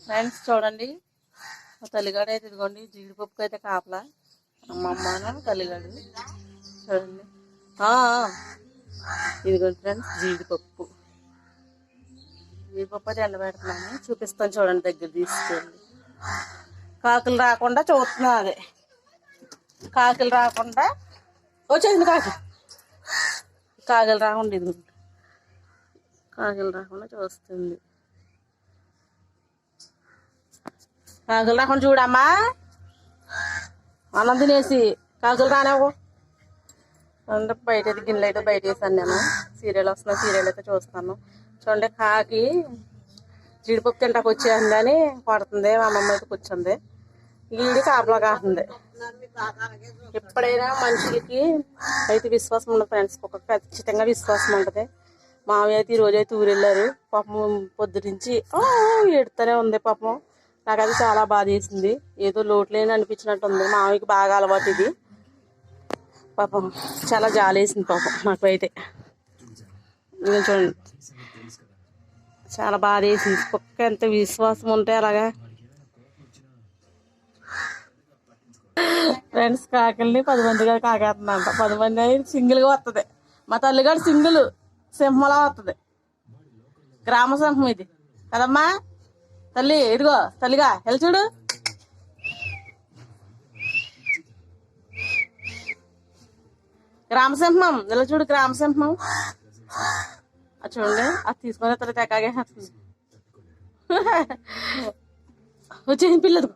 Friends చూడండి, తల్లిగాడు అయితే ఇదిగోండి జీడిపప్పుకి అయితే కాపలా అమ్మమ్మను తల్లిగాడు చూడండి. ఇదిగోండి ఫ్రెండ్స్ జీడిపప్పు అయితే ఎండబెడుతున్నాను, చూపిస్తాను చూడండి. దగ్గర తీసుకెళ్ళి కాకులు రాకుండా చూస్తున్నా. అదే కాకులు రాకుండా వచ్చేసింది. కాకులు రాకుండా ఇది కాకులు రాకుండా చూస్తుంది. కాకులు రాకుండా చూడమ్మా, అన్నం తినేసి కాకులు రానేవు అంటే బయట అయితే గిన్నెలు అయితే బయట వేసాను. నేను సీరియల్ వస్తున్నా, సీరియల్ అయితే చూస్తాను. చూడండి, కాకి జీడిపప్పు తింటాకు వచ్చేసిందని కొడుతుంది. మా అమ్మమ్మ అయితే కూర్చుంది, ఈడి కాపలా కాస్తుంది. ఎప్పుడైనా మనిషికి అయితే విశ్వాసం ఉండదు ఫ్రెండ్స్, ఒక ఖచ్చితంగా విశ్వాసం ఉంటుంది. మామయ్య అయితే ఈరోజు అయితే ఊరెళ్ళారు. పాపం పొద్దు నుంచి ఏడుతూనే ఉంది. పాపం నాకు అది చాలా బాధ వేసింది. ఏదో లోటు లేని అనిపించినట్టు ఉంది. మామయ్యకి బాగా అలవాటు ఇది. పాపం చాలా జాలేసింది పాపం నాకు అయితే. చూడండి, చాలా బాధ వేసింది. కుక్క ఎంత విశ్వాసం ఉంటే అలాగా. ఫ్రెండ్స్, కాకల్ని 10 మందిగా కాకేస్తుందంట. 10 మంది అయితే సింగిల్గా వస్తుంది. మా తల్లిగారు సింగిల్ సింహంలా వస్తుంది. గ్రామ సింహం ఇది కదమ్మా తల్లి. ఇదిగో తల్లిగా వెళ్ళి చూడు. గ్రామసింహం ఇలా చూడు, గ్రామసింహం చూడండి. అది తీసుకొని తర్వాత ఎక్కాగే వచ్చేసి పిల్లదు.